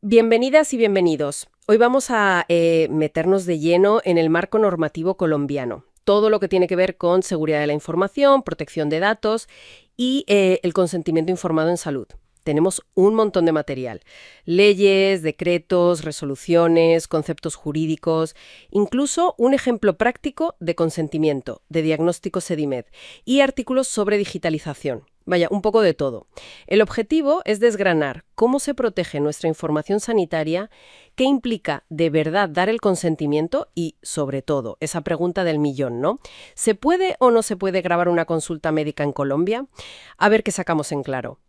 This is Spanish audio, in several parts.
Bienvenidas y bienvenidos. Hoy vamos a meternos de lleno en el marco normativo colombiano. Todo lo que tiene que ver con seguridad de la información, protección de datos y el consentimiento informado en salud. Tenemos un montón de material. Leyes, decretos, resoluciones, conceptos jurídicos, incluso un ejemplo práctico de consentimiento, de diagnóstico SEDIMED y artículos sobre digitalización. Vaya, un poco de todo. El objetivo es desgranar cómo se protege nuestra información sanitaria, qué implica de verdad dar el consentimiento y, sobre todo, esa pregunta del millón, ¿no? ¿Se puede o no se puede grabar una consulta médica en Colombia? A ver qué sacamos en claro.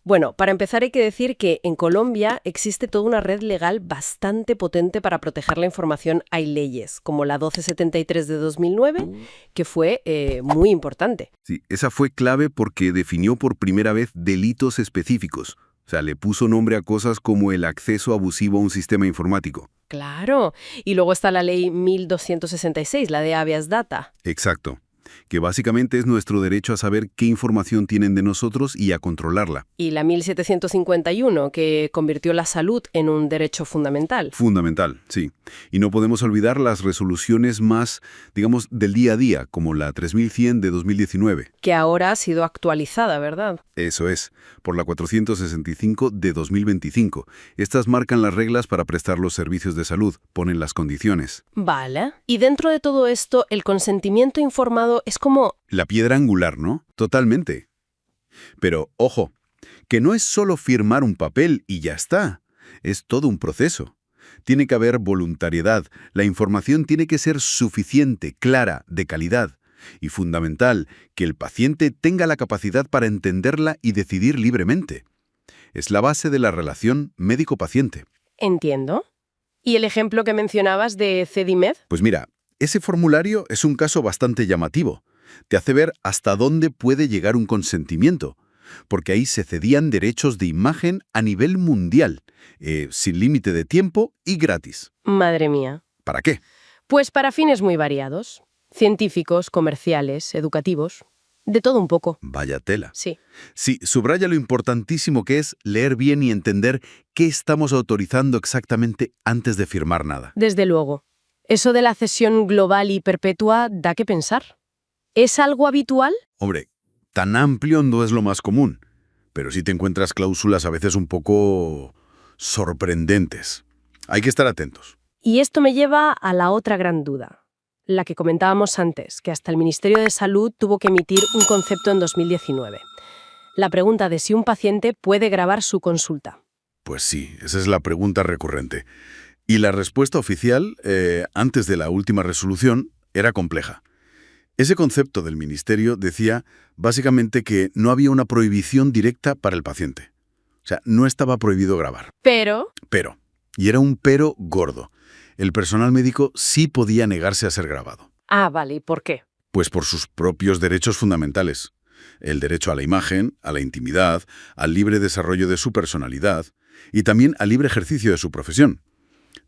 Bueno, para empezar hay que decir que en Colombia existe toda una red legal bastante potente para proteger la información. Hay leyes, como la 1273 de 2009, que fue muy importante. Sí, esa fue clave porque definió por primera vez delitos específicos. O sea, le puso nombre a cosas como el acceso abusivo a un sistema informático. Claro. Y luego está la ley 1266, la de habeas data. Exacto. Que básicamente es nuestro derecho a saber qué información tienen de nosotros y a controlarla. Y la 1751, que convirtió la salud en un derecho fundamental. Fundamental, sí. Y no podemos olvidar las resoluciones más, digamos, del día a día, como la 3100 de 2019. Que ahora ha sido actualizada, ¿verdad? Eso es, por la 465 de 2025. Estas marcan las reglas para prestar los servicios de salud, ponen las condiciones. Vale. Y dentro de todo esto, el consentimiento informado es como... La piedra angular, ¿no? Totalmente. Pero, ojo, que no es solo firmar un papel y ya está. Es todo un proceso. Tiene que haber voluntariedad. La información tiene que ser suficiente, clara, de calidad. Y fundamental, que el paciente tenga la capacidad para entenderla y decidir libremente. Es la base de la relación médico-paciente. Entiendo. ¿Y el ejemplo que mencionabas de CEDIMED? Pues mira, ese formulario es un caso bastante llamativo. Te hace ver hasta dónde puede llegar un consentimiento, porque ahí se cedían derechos de imagen a nivel mundial, sin límite de tiempo y gratis. Madre mía. ¿Para qué? Pues para fines muy variados. Científicos, comerciales, educativos. De todo un poco. Vaya tela. Sí. Sí, subraya lo importantísimo que es leer bien y entender qué estamos autorizando exactamente antes de firmar nada. Desde luego. Eso de la cesión global y perpetua da que pensar. ¿Es algo habitual? Hombre, tan amplio no es lo más común, pero sí te encuentras cláusulas a veces un poco sorprendentes. Hay que estar atentos. Y esto me lleva a la otra gran duda, la que comentábamos antes, que hasta el Ministerio de Salud tuvo que emitir un concepto en 2019. La pregunta de si un paciente puede grabar su consulta. Pues sí, esa es la pregunta recurrente. Y la respuesta oficial, antes de la última resolución, era compleja. Ese concepto del Ministerio decía básicamente que no había una prohibición directa para el paciente. O sea, no estaba prohibido grabar. Pero... Y era un pero gordo. El personal médico sí podía negarse a ser grabado. Ah, vale, ¿y por qué? Pues por sus propios derechos fundamentales. El derecho a la imagen, a la intimidad, al libre desarrollo de su personalidad y también al libre ejercicio de su profesión.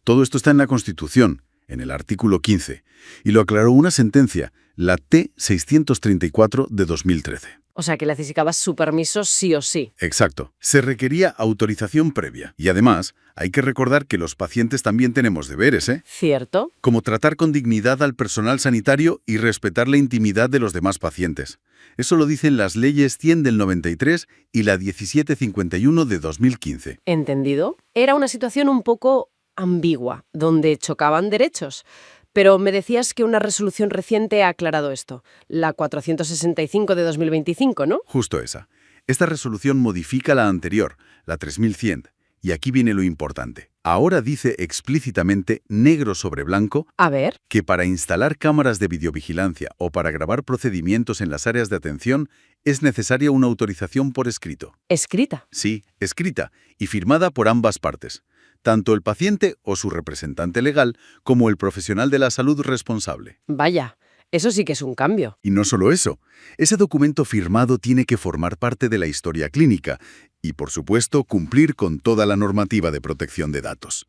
Todo esto está en la Constitución, en el artículo 15, y lo aclaró una sentencia, la T-634 de 2013. O sea, que necesitabas su permiso sí o sí. Exacto. Se requería autorización previa. Y además, hay que recordar que los pacientes también tenemos deberes, ¿eh? ¿Cierto? Como tratar con dignidad al personal sanitario y respetar la intimidad de los demás pacientes. Eso lo dicen las leyes 100 del 93 y la 1751 de 2015. ¿Entendido? Era una situación un poco ambigua, donde chocaban derechos. Pero me decías que una resolución reciente ha aclarado esto, la 465 de 2025, ¿no? Justo esa. Esta resolución modifica la anterior, la 3100, y aquí viene lo importante. Ahora dice explícitamente, negro sobre blanco, A ver. que para instalar cámaras de videovigilancia o para grabar procedimientos en las áreas de atención es necesaria una autorización por escrito. Escrita. Sí, escrita y firmada por ambas partes, tanto el paciente o su representante legal como el profesional de la salud responsable. Vaya, eso sí que es un cambio. Y no solo eso, ese documento firmado tiene que formar parte de la historia clínica y, por supuesto, cumplir con toda la normativa de protección de datos.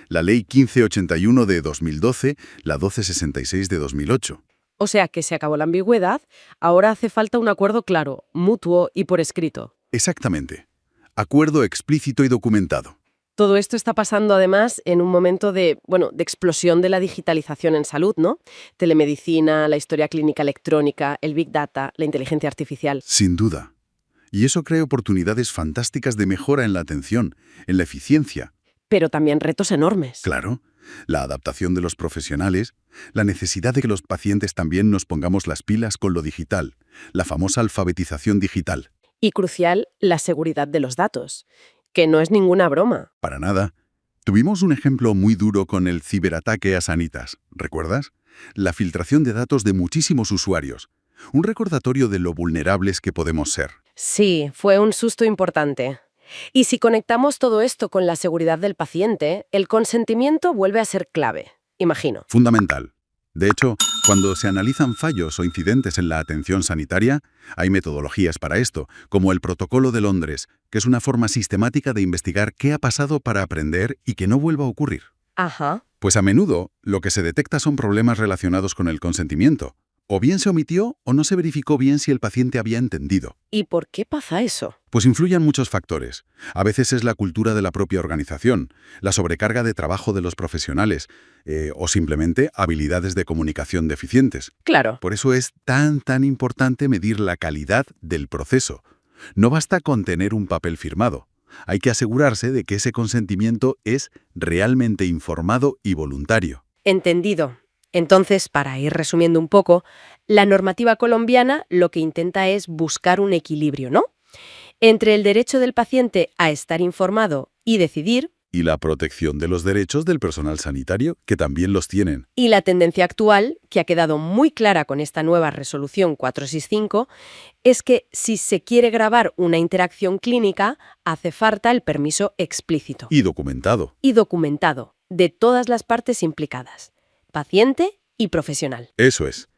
La Ley 1581 de 2012, la 1266 de 2008. O sea que se acabó la ambigüedad, ahora hace falta un acuerdo claro, mutuo y por escrito. Exactamente. Acuerdo explícito y documentado. Todo esto está pasando además en un momento de explosión de la digitalización en salud, ¿no? Telemedicina, la historia clínica electrónica, el Big Data, la inteligencia artificial. Sin duda. Y eso crea oportunidades fantásticas de mejora en la atención, en la eficiencia. Pero también retos enormes. Claro, la adaptación de los profesionales, la necesidad de que los pacientes también nos pongamos las pilas con lo digital, la famosa alfabetización digital. Y crucial, la seguridad de los datos, que no es ninguna broma. Para nada. Tuvimos un ejemplo muy duro con el ciberataque a Sanitas, ¿recuerdas? La filtración de datos de muchísimos usuarios. Un recordatorio de lo vulnerables que podemos ser. Sí, fue un susto importante. Y si conectamos todo esto con la seguridad del paciente, el consentimiento vuelve a ser clave, imagino. Fundamental. De hecho, cuando se analizan fallos o incidentes en la atención sanitaria, hay metodologías para esto, como el Protocolo de Londres, que es una forma sistemática de investigar qué ha pasado para aprender y que no vuelva a ocurrir. Ajá. Pues a menudo, lo que se detecta son problemas relacionados con el consentimiento. O bien se omitió o no se verificó bien si el paciente había entendido. ¿Y por qué pasa eso? Pues influyen muchos factores. A veces es la cultura de la propia organización, la sobrecarga de trabajo de los profesionales o simplemente habilidades de comunicación deficientes. Claro. Por eso es tan importante medir la calidad del proceso. No basta con tener un papel firmado. Hay que asegurarse de que ese consentimiento es realmente informado y voluntario. Entendido. Entonces, para ir resumiendo un poco, la normativa colombiana lo que intenta es buscar un equilibrio, ¿no? Entre el derecho del paciente a estar informado y decidir, Y la protección de los derechos del personal sanitario, que también los tienen. y la tendencia actual, que ha quedado muy clara con esta nueva resolución 465, es que si se quiere grabar una interacción clínica, hace falta el permiso explícito Y documentado. y documentado de todas las partes implicadas, paciente y profesional. Eso es.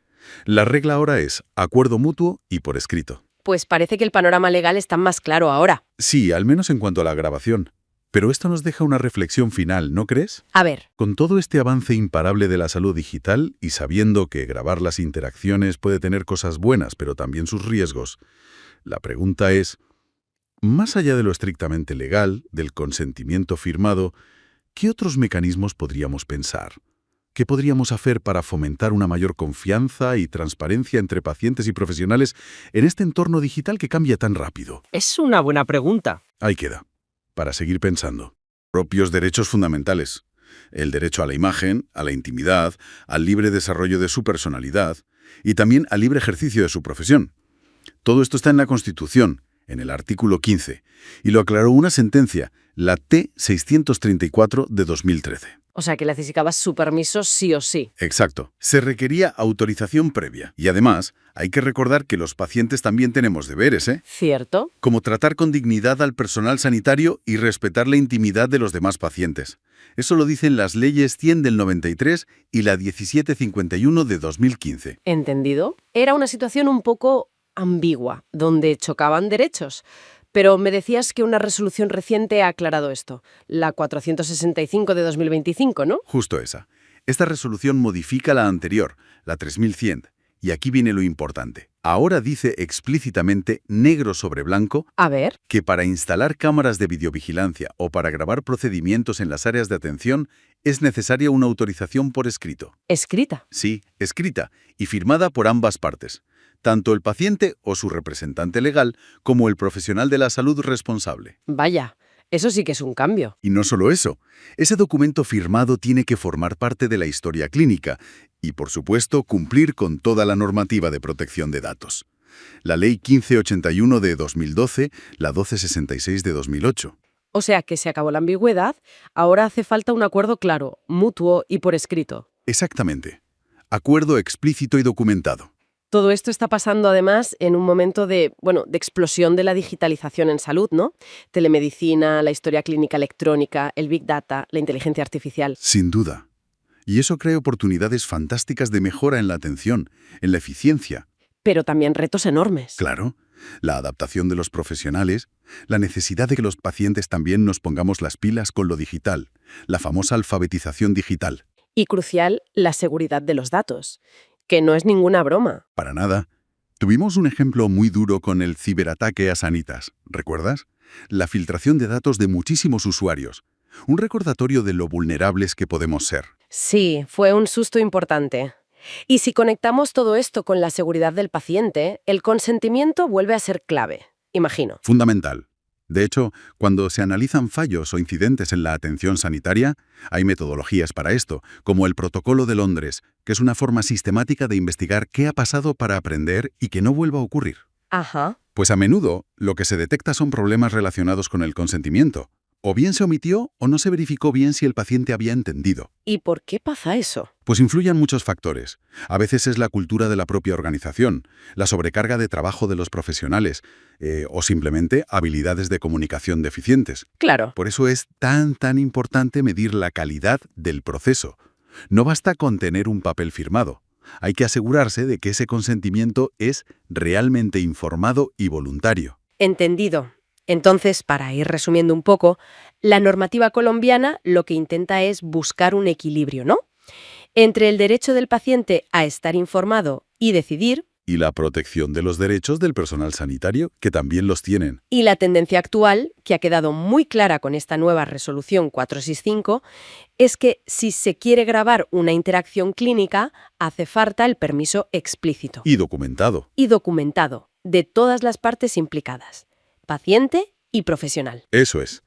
La regla ahora es acuerdo mutuo y por escrito. Pues parece que el panorama legal está más claro ahora. Sí, al menos en cuanto a la grabación. Pero esto nos deja una reflexión final, ¿no crees? A ver, Con todo este avance imparable de la salud digital y sabiendo que grabar las interacciones puede tener cosas buenas, pero también sus riesgos, la pregunta es, más allá de lo estrictamente legal, del consentimiento firmado, ¿qué otros mecanismos podríamos pensar? ¿Qué podríamos hacer para fomentar una mayor confianza y transparencia entre pacientes y profesionales en este entorno digital que cambia tan rápido? Es una buena pregunta. Ahí queda, para seguir pensando. Propios derechos fundamentales. El derecho a la imagen, a la intimidad, al libre desarrollo de su personalidad y también al libre ejercicio de su profesión. Todo esto está en la Constitución, en el artículo 15, y lo aclaró una sentencia, la T-634 de 2013. o sea que necesitabas su permiso sí o sí. Exacto. Se requería autorización previa. Y además, hay que recordar que los pacientes también tenemos deberes, ¿eh? ¿Cierto? Como tratar con dignidad al personal sanitario y respetar la intimidad de los demás pacientes. Eso lo dicen las leyes 100 del 93 y la 1751 de 2015. ¿Entendido? Era una situación un poco ambigua, donde chocaban derechos. Pero me decías que una resolución reciente ha aclarado esto, la 465 de 2025, ¿no? Justo esa. Esta resolución modifica la anterior, la 3100. Y aquí viene lo importante. Ahora dice explícitamente, negro sobre blanco, A ver, que para instalar cámaras de videovigilancia o para grabar procedimientos en las áreas de atención es necesaria una autorización por escrito. escrita. Sí, escrita y firmada por ambas partes, tanto el paciente o su representante legal como el profesional de la salud responsable. Vaya, eso sí que es un cambio. Y no solo eso, ese documento firmado tiene que formar parte de la historia clínica y, por supuesto, cumplir con toda la normativa de protección de datos. La Ley 1581 de 2012, la 1266 de 2008. O sea que se acabó la ambigüedad, ahora hace falta un acuerdo claro, mutuo y por escrito. Exactamente. Acuerdo explícito y documentado. Todo esto está pasando además en un momento de explosión de la digitalización en salud, ¿no? Telemedicina, la historia clínica electrónica, el Big Data, la inteligencia artificial. Sin duda. Y eso crea oportunidades fantásticas de mejora en la atención, en la eficiencia. Pero también retos enormes. Claro, la adaptación de los profesionales, la necesidad de que los pacientes también nos pongamos las pilas con lo digital, la famosa alfabetización digital. Y crucial, la seguridad de los datos, que no es ninguna broma. Para nada. Tuvimos un ejemplo muy duro con el ciberataque a Sanitas, ¿recuerdas? La filtración de datos de muchísimos usuarios. Un recordatorio de lo vulnerables que podemos ser. Sí, fue un susto importante. Y si conectamos todo esto con la seguridad del paciente, el consentimiento vuelve a ser clave, imagino. Fundamental. De hecho, cuando se analizan fallos o incidentes en la atención sanitaria, hay metodologías para esto, como el Protocolo de Londres, que es una forma sistemática de investigar qué ha pasado para aprender y que no vuelva a ocurrir. Ajá. Pues a menudo, lo que se detecta son problemas relacionados con el consentimiento. O bien se omitió o no se verificó bien si el paciente había entendido. ¿Y por qué pasa eso? Pues influyen muchos factores. A veces es la cultura de la propia organización, la sobrecarga de trabajo de los profesionales o simplemente habilidades de comunicación deficientes. Claro. Por eso es tan importante medir la calidad del proceso. No basta con tener un papel firmado. Hay que asegurarse de que ese consentimiento es realmente informado y voluntario. Entendido. Entonces, para ir resumiendo un poco, la normativa colombiana lo que intenta es buscar un equilibrio, ¿no? Entre el derecho del paciente a estar informado y decidir, Y la protección de los derechos del personal sanitario, que también los tienen. y la tendencia actual, que ha quedado muy clara con esta nueva resolución 465, es que si se quiere grabar una interacción clínica, hace falta el permiso explícito Y documentado. y documentado de todas las partes implicadas, paciente y profesional. Eso es.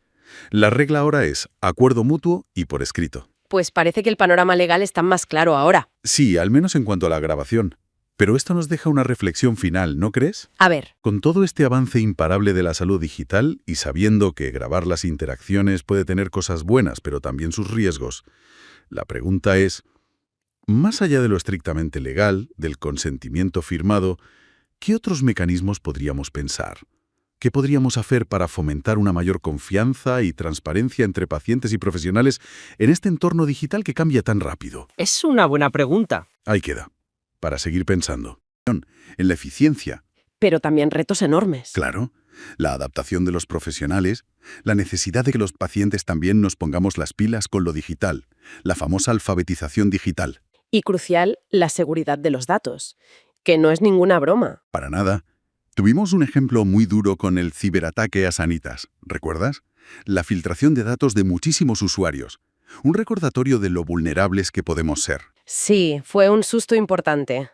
La regla ahora es acuerdo mutuo y por escrito. Pues parece que el panorama legal está más claro ahora. Sí, al menos en cuanto a la grabación. Pero esto nos deja una reflexión final, ¿no crees? A ver, Con todo este avance imparable de la salud digital y sabiendo que grabar las interacciones puede tener cosas buenas, pero también sus riesgos, la pregunta es, más allá de lo estrictamente legal, del consentimiento firmado, ¿qué otros mecanismos podríamos pensar? ¿Qué podríamos hacer para fomentar una mayor confianza y transparencia entre pacientes y profesionales en este entorno digital que cambia tan rápido? Es una buena pregunta. Ahí queda, para seguir pensando. En la eficiencia, pero también retos enormes. claro, la adaptación de los profesionales, la necesidad de que los pacientes también nos pongamos las pilas con lo digital, la famosa alfabetización digital. Y crucial, la seguridad de los datos, que no es ninguna broma. Para nada. Tuvimos un ejemplo muy duro con el ciberataque a Sanitas, ¿recuerdas? La filtración de datos de muchísimos usuarios. Un recordatorio de lo vulnerables que podemos ser. Sí, fue un susto importante.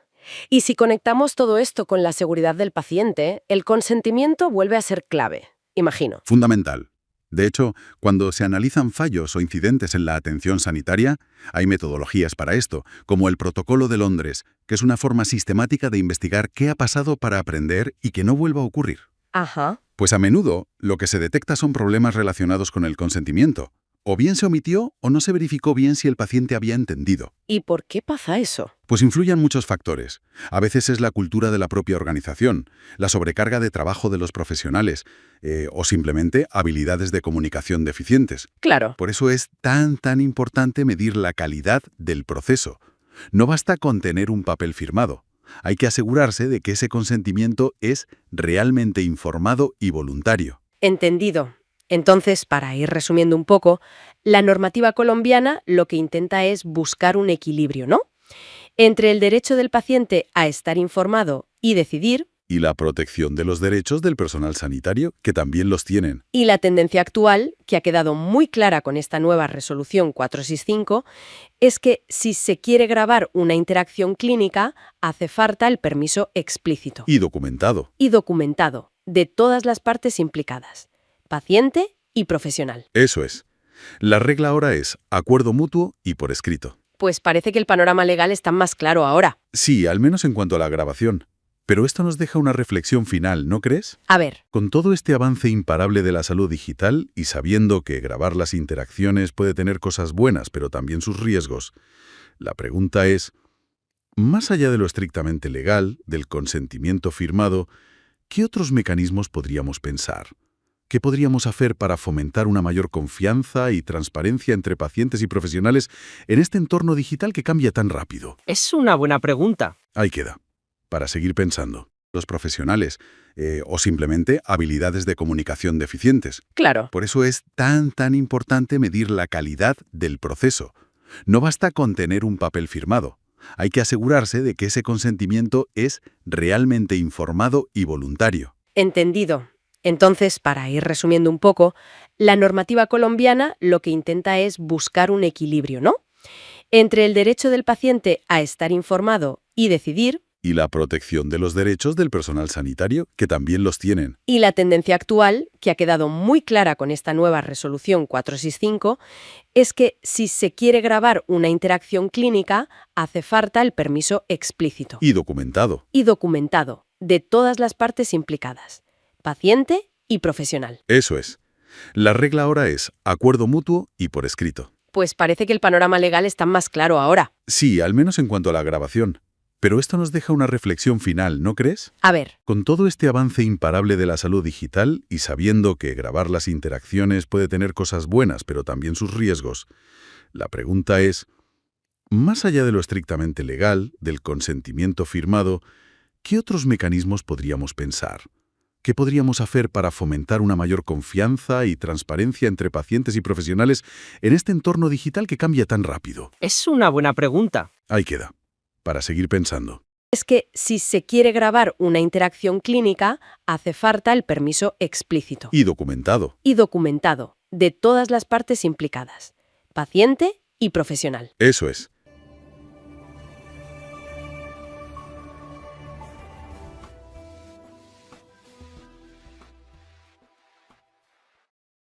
Y si conectamos todo esto con la seguridad del paciente, el consentimiento vuelve a ser clave, imagino. Fundamental. De hecho, cuando se analizan fallos o incidentes en la atención sanitaria, hay metodologías para esto, como el Protocolo de Londres, que es una forma sistemática de investigar qué ha pasado para aprender y que no vuelva a ocurrir. Ajá. Pues a menudo, lo que se detecta son problemas relacionados con el consentimiento. O bien se omitió o no se verificó bien si el paciente había entendido. ¿Y por qué pasa eso? Pues influyen muchos factores. A veces es la cultura de la propia organización, la sobrecarga de trabajo de los profesionales o simplemente habilidades de comunicación deficientes. Claro. Por eso es tan importante medir la calidad del proceso. No basta con tener un papel firmado. Hay que asegurarse de que ese consentimiento es realmente informado y voluntario. Entendido. Entonces, para ir resumiendo un poco, la normativa colombiana lo que intenta es buscar un equilibrio, ¿no? Entre el derecho del paciente a estar informado y decidir, Y la protección de los derechos del personal sanitario, que también los tienen. y la tendencia actual, que ha quedado muy clara con esta nueva resolución 465, es que si se quiere grabar una interacción clínica, hace falta el permiso explícito Y documentado. y documentado de todas las partes implicadas, paciente y profesional. Eso es. La regla ahora es acuerdo mutuo y por escrito. Pues parece que el panorama legal está más claro ahora. Sí, al menos en cuanto a la grabación. Pero esto nos deja una reflexión final, ¿no crees? A ver, Con todo este avance imparable de la salud digital y sabiendo que grabar las interacciones puede tener cosas buenas, pero también sus riesgos, la pregunta es, más allá de lo estrictamente legal, del consentimiento firmado, ¿qué otros mecanismos podríamos pensar? ¿Qué podríamos hacer para fomentar una mayor confianza y transparencia entre pacientes y profesionales en este entorno digital que cambia tan rápido? Es una buena pregunta. Ahí queda, para seguir pensando. Los profesionales o simplemente habilidades de comunicación deficientes. claro. Por eso es tan importante medir la calidad del proceso. No basta con tener un papel firmado. Hay que asegurarse de que ese consentimiento es realmente informado y voluntario. Entendido. Entonces, para ir resumiendo un poco, la normativa colombiana lo que intenta es buscar un equilibrio, ¿no? Entre el derecho del paciente a estar informado y decidir, Y la protección de los derechos del personal sanitario, que también los tienen. y la tendencia actual, que ha quedado muy clara con esta nueva resolución 465, es que si se quiere grabar una interacción clínica, hace falta el permiso explícito Y documentado. y documentado de todas las partes implicadas, paciente y profesional. Eso es. La regla ahora es acuerdo mutuo y por escrito. Pues parece que el panorama legal está más claro ahora. Sí, al menos en cuanto a la grabación. Pero esto nos deja una reflexión final, ¿no crees? A ver, Con todo este avance imparable de la salud digital y sabiendo que grabar las interacciones puede tener cosas buenas, pero también sus riesgos, la pregunta es, más allá de lo estrictamente legal, del consentimiento firmado, ¿qué otros mecanismos podríamos pensar? ¿Qué podríamos hacer para fomentar una mayor confianza y transparencia entre pacientes y profesionales en este entorno digital que cambia tan rápido? Es una buena pregunta. Ahí queda, para seguir pensando. es que si se quiere grabar una interacción clínica, hace falta el permiso explícito Y documentado. y documentado de todas las partes implicadas, paciente y profesional. Eso es.